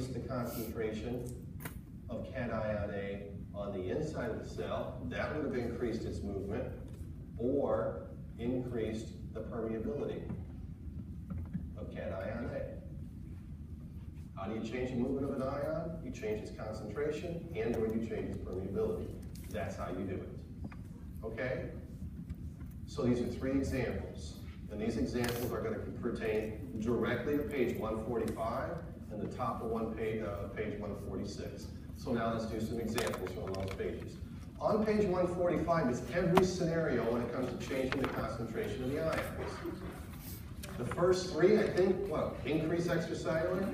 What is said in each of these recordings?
increase the concentration of cation A on the inside of the cell, that would have increased its movement or increased the permeability of cation A. How do you change the movement of an ion? You change its concentration and or you change its permeability. That's how you do it. Okay? So these are 3 examples. And these examples are going to pertain directly to page 145 and the top of page 146. So now let's do some examples from those pages. On page 145 is every scenario when it comes to changing the concentration of the ions. The first 3, I think, what? Increase extracellular?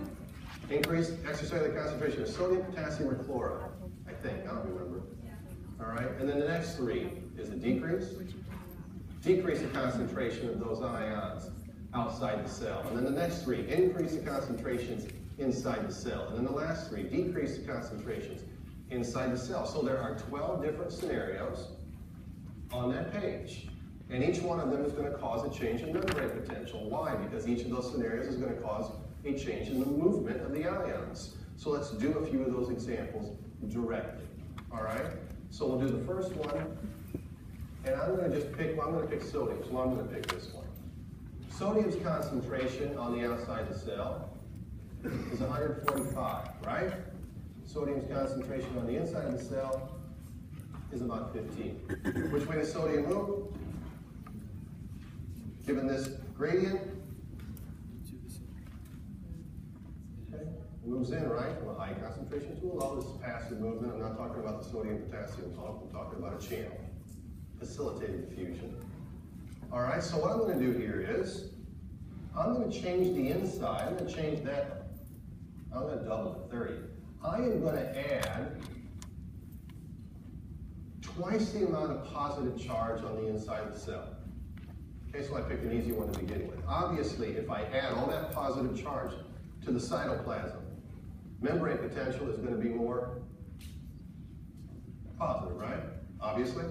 Increase extracellular concentration of sodium, potassium, or chloride. I think, I don't remember. All right, and then the next 3 is a decrease. Decrease the concentration of those ions outside the cell. And then the next 3, increase the concentrations inside the cell. And then the last 3, decrease the concentrations inside the cell. So there are 12 different scenarios on that page. And each one of them is going to cause a change in membrane potential. Why? Because each of those scenarios is going to cause a change in the movement of the ions. So let's do a few of those examples directly. All right? So we'll do the first one. And I'm going to just pick, well, I'm going to pick sodium, so I'm going to pick this one. Sodium's concentration on the outside of the cell is 145, right? Sodium's concentration on the inside of the cell is about 15. Which way does sodium move? Given this gradient, okay, moves in, right, from a high concentration to a low. This is passive movement. I'm not talking about the sodium-potassium pump. I'm talking about a channel. Facilitated diffusion. All right, so what I'm going to do here is, I'm going to change the inside. I'm going to change that. I'm going to double it, 30. I am going to add twice the amount of positive charge on the inside of the cell. Okay, so I picked an easy one to begin with. Obviously, if I add all that positive charge to the cytoplasm, membrane potential is going to be more positive, right? Obviously.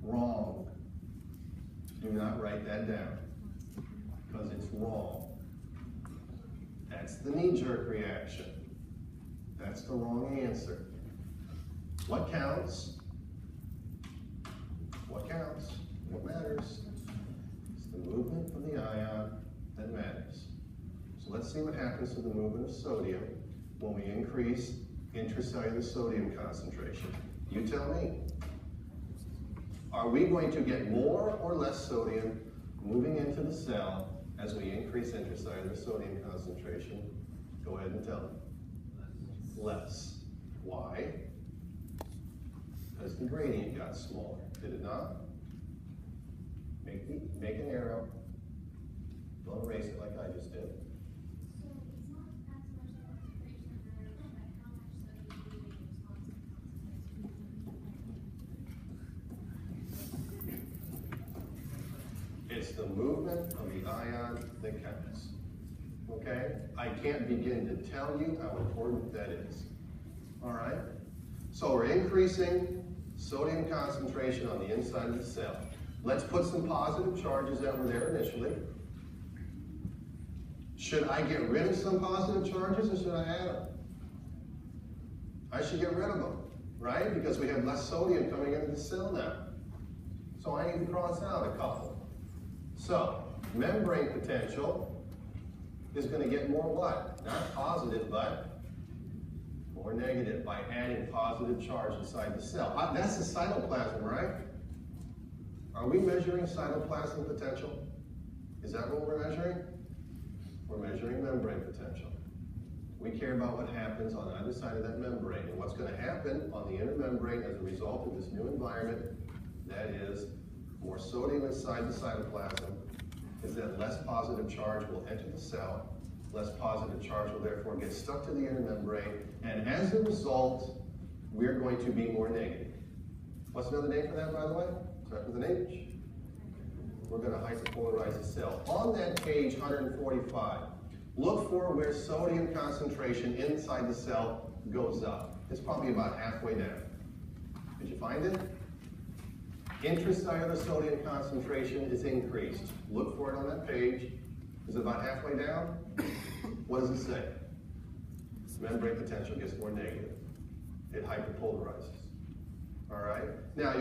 Wrong. Do not write that down, because it's wrong. That's the knee-jerk reaction. That's the wrong answer. What counts? What counts? What matters? It's the movement of the ion that matters. So let's see what happens to the movement of sodium when we increase intracellular sodium concentration. You tell me. Are we going to get more or less sodium moving into the cell as we increase intracellular sodium concentration? Go ahead and tell me. Less. Why? Because the gradient got smaller, did it not? Make an arrow. Don't erase it like I just did. It's the movement of the ion that counts. Okay? I can't begin to tell you how important that is. All right? So we're increasing sodium concentration on the inside of the cell. Let's put some positive charges that were there initially. Should I get rid of some positive charges or should I add them? I should get rid of them, right? Because we have less sodium coming into the cell now. So I need to cross out a couple. So, membrane potential is going to get more what? Not positive, but more negative by adding positive charge inside the cell. That's the cytoplasm, right? Are we measuring cytoplasm potential? Is that what we're measuring? We're measuring membrane potential. We care about what happens on either side of that membrane. And what's going to happen on the inner membrane as a result of this new environment, that is, more sodium inside the cytoplasm, is that less positive charge will enter the cell. Less positive charge will therefore get stuck to the inner membrane. And as a result, we're going to be more negative. What's another name for that, by the way? Start with an H. We're going to hyperpolarize the cell. On that page 145, look for where sodium concentration inside the cell goes up. It's probably about halfway down. Did you find it? Intracellular sodium concentration is increased. Look for it on that page. Is it about halfway down? What does it say? membrane potential gets more negative. It hyperpolarizes. All right? Now,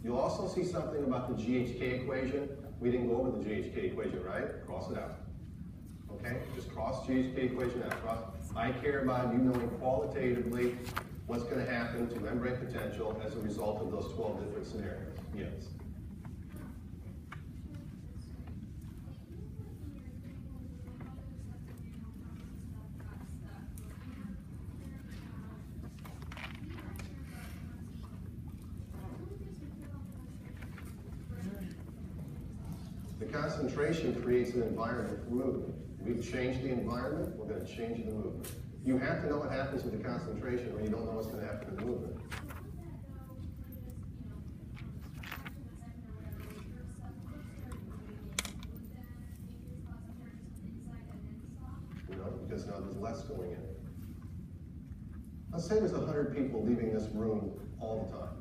you'll also see something about the GHK equation. We didn't go over the GHK equation, right? Cross it out. Okay? Just cross GHK equation out. Cross. I care about you knowing qualitatively what's going to happen to membrane potential as a result of those 12 different scenarios. Yes. The concentration creates an environment for movement. We've changed the environment, we're going to change the movement. You have to know what happens with the concentration, or you don't know what's going to happen to the movement. You know, because now there's less going in. Let's say there's 100 people leaving this room all the time,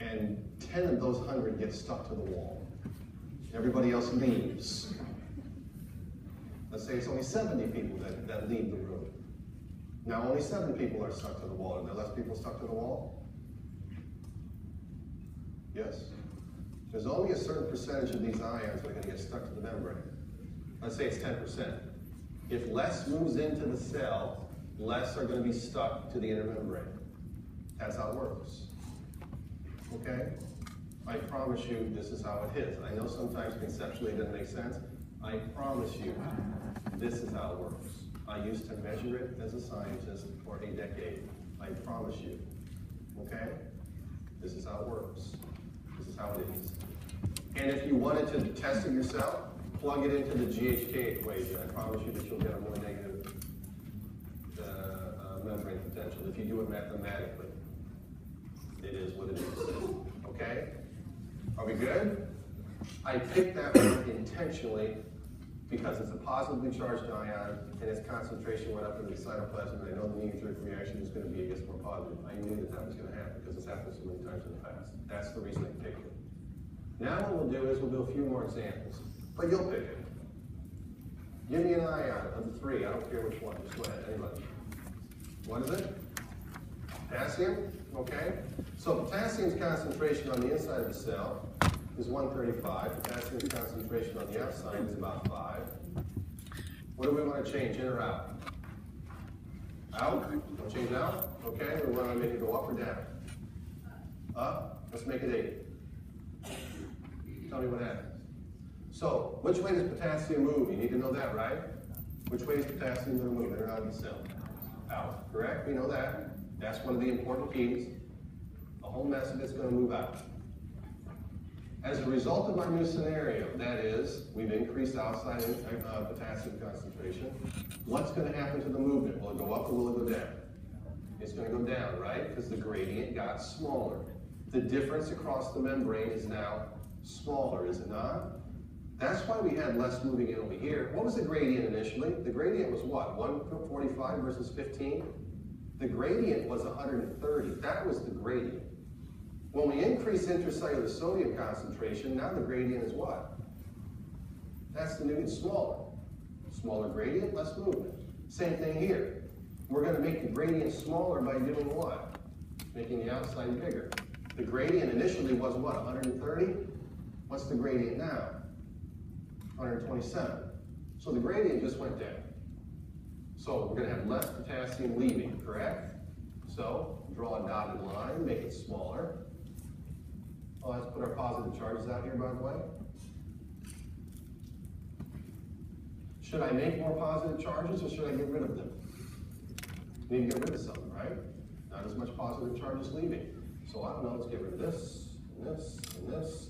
and 10 of those 100 get stuck to the wall. Everybody else leaves. Let's say it's only 70 people that leave the room. Now only 7 people are stuck to the wall. Are there less people stuck to the wall? Yes? There's only a certain percentage of these ions that are going to get stuck to the membrane. Let's say it's 10%. If less moves into the cell, less are going to be stuck to the inner membrane. That's how it works. Okay? I promise you this is how it is. I know sometimes conceptually it doesn't make sense. I promise you this is how it works. I used to measure it as a scientist for a decade. I promise you. Okay? This is how it works. This is how it is. And if you wanted to test it yourself, plug it into the GHK equation. I promise you that you'll get a more negative membrane potential if you do it mathematically. It is what it is. Okay? Are we good? I picked that one intentionally because it's a positively charged ion and its concentration went up into the cytoplasm, and I know the knee-jerk reaction is going to be against more positive. I knew that that was going to happen because it's happened so many times in the past. That's the reason I picked it. Now what we'll do is we'll do a few more examples, but you'll pick it. Give me an ion of the 3. I don't care which one. Just go ahead. Anybody. What is it? Potassium. Okay. So potassium's concentration on the inside of the cell is 135. Potassium's concentration on the outside is about 5. What do we want to change, in or out? Out? Want to change out? Okay. We want to make it go up or down? Up. Let's make it 8. Tell me what happens. So, which way does potassium move? You need to know that, right? Which way is potassium going to move, in or out of the cell? Out, correct? We know that. That's one of the important keys. The whole mess of it's going to move out. As a result of our new scenario, that is, we've increased outside potassium concentration, what's going to happen to the movement? Will it go up or will it go down? It's going to go down, right? Because the gradient got smaller. The difference across the membrane is now smaller, is it not? That's why we had less moving in over here. What was the gradient initially? The gradient was what? 145 versus 15? The gradient was 130. That was the gradient. When we increase intracellular sodium concentration, now the gradient is what? That's the new, it's smaller. Smaller gradient, less movement. Same thing here. We're going to make the gradient smaller by doing what? Making the outside bigger. The gradient initially was what, 130? What's the gradient now? 127. So the gradient just went down. So we're going to have less potassium leaving, correct? So draw a dotted line, make it smaller. Oh, let's put our positive charges out here, by the way. Should I make more positive charges or should I get rid of them? Need to get rid of some, right? Not as much positive charges leaving. So I don't know, let's get rid of this, and this, and this,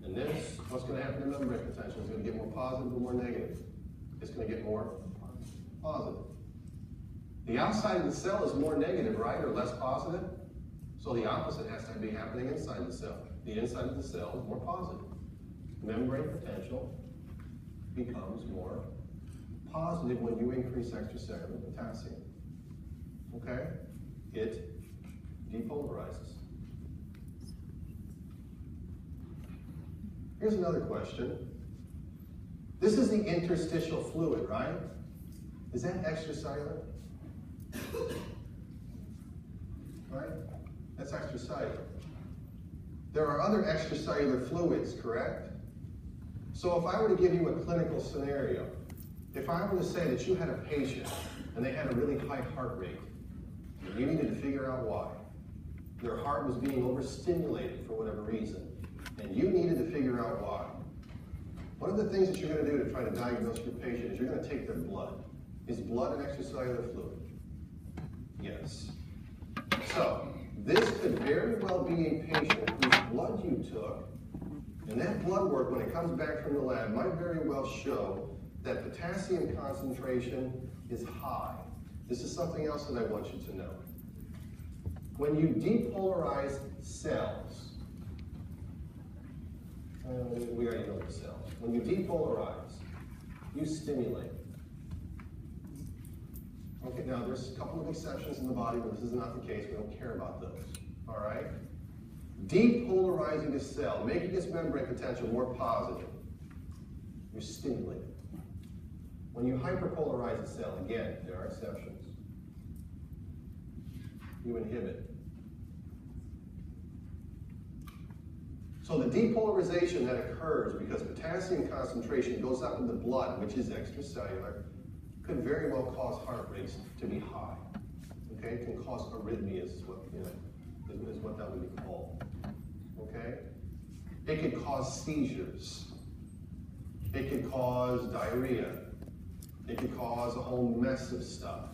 and this. What's going to happen to membrane potential? It's going to get more positive or more negative? It's going to get more positive. The outside of the cell is more negative, right, or less positive? So the opposite has to be happening inside the cell. The inside of the cell is more positive. Membrane potential becomes more positive when you increase extracellular potassium. Okay? It depolarizes. Here's another question. This is the interstitial fluid, right? Is that extracellular? Right? That's extracellular. There are other extracellular fluids, correct? So if I were to give you a clinical scenario, if I were to say that you had a patient and they had a really high heart rate, and you needed to figure out why. Their heart was being overstimulated for whatever reason, and you needed to figure out why. One of the things that you're going to do to try to diagnose your patient is you're going to take their blood. Is blood an extracellular fluid? Yes. So, this could very well be a patient whose blood you took, and that blood work, when it comes back from the lab, might very well show that potassium concentration is high. This is something else that I want you to know. When you depolarize cells, we already know the cells. When you depolarize, you stimulate. Okay, now there's a couple of exceptions in the body, but this is not the case. We don't care about those. All right? Depolarizing a cell, making its membrane potential more positive, you're stimulating. When you hyperpolarize a cell, again, there are exceptions. You inhibit. So the depolarization that occurs because potassium concentration goes up in the blood, which is extracellular, could very well cause heart rates to be high. Okay, it can cause arrhythmias, is what that would be called. Okay, it could cause seizures. It could cause diarrhea. It could cause a whole mess of stuff.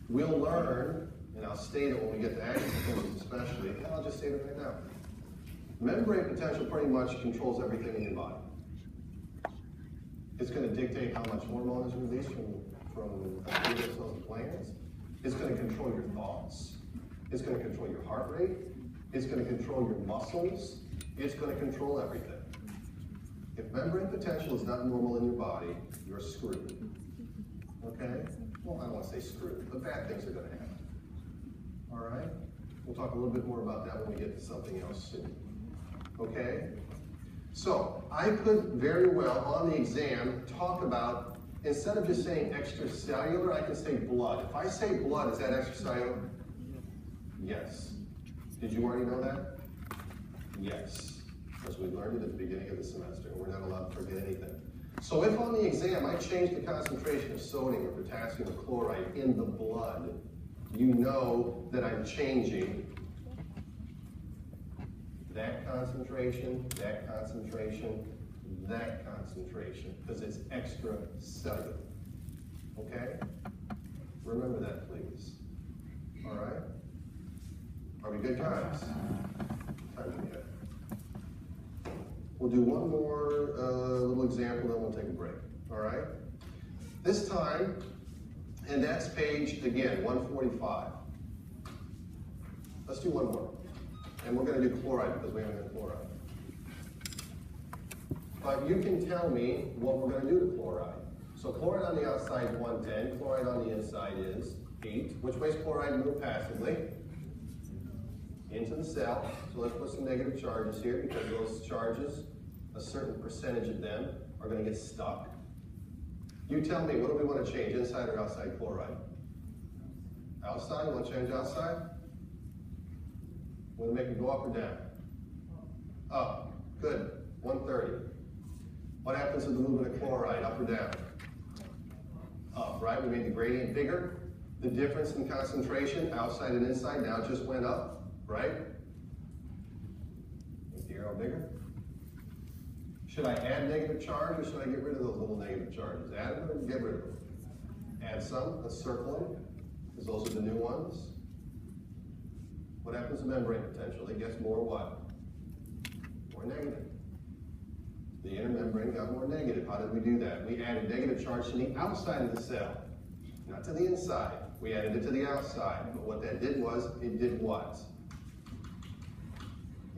We'll learn, and I'll state it when we get to action potentials especially, and I'll just state it right now. Membrane potential pretty much controls everything in your body. It's going to dictate how much hormone is released from glial cells and glands. It's going to control your thoughts. It's going to control your heart rate. It's going to control your muscles. It's going to control everything. If membrane potential is not normal in your body, you're screwed. Okay? Well, I don't want to say screwed, but bad things are going to happen. All right? We'll talk a little bit more about that when we get to something else soon. Okay? So, I could very well, on the exam, talk about, instead of just saying extracellular, I can say blood. If I say blood, is that extracellular? Yes. Did you already know that? Yes. Because we learned it at the beginning of the semester, and we're not allowed to forget anything. So if on the exam I change the concentration of sodium or potassium or chloride in the blood, you know that I'm changing that concentration, that concentration, that concentration, because it's extracellular. Okay? Remember that, please. All right? Are we good, guys? Time to get. We'll do one more little example, then we'll take a break. All right? This time, and that's page, again, 145. Let's do one more. And we're going to do chloride because we haven't done chloride. But you can tell me what we're going to do to chloride. So chloride on the outside is 110, chloride on the inside is 8. Which way is chloride move passively? Into the cell. So let's put some negative charges here because those charges, a certain percentage of them, are going to get stuck. You tell me, what do we want to change, inside or outside chloride? Outside? You want to change outside? Want to make it go up or down? Up. Good. 130. What happens to the movement of chloride, up or down? Up, right? We made the gradient bigger. The difference in concentration, outside and inside, now just went up, right? Make the arrow bigger. Should I add negative charge or should I get rid of those little negative charges? Add them or get rid of them? Add some, let's circle them, because those are the new ones. What happens to membrane potential? It gets more what? More negative. The inner membrane got more negative. How did we do that? We added negative charge to the outside of the cell, not to the inside. We added it to the outside. But what that did was, it did what?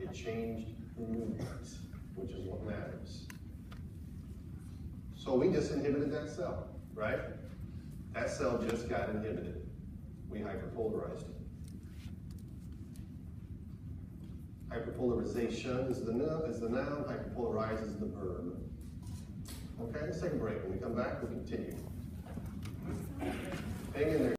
It changed the movement, which is what matters. So we just inhibited that cell, right? That cell just got inhibited. We hyperpolarized it. Hyperpolarization is the noun, hyperpolarize is the verb. Okay, let's take a break. When we come back, we'll continue. Hang in there.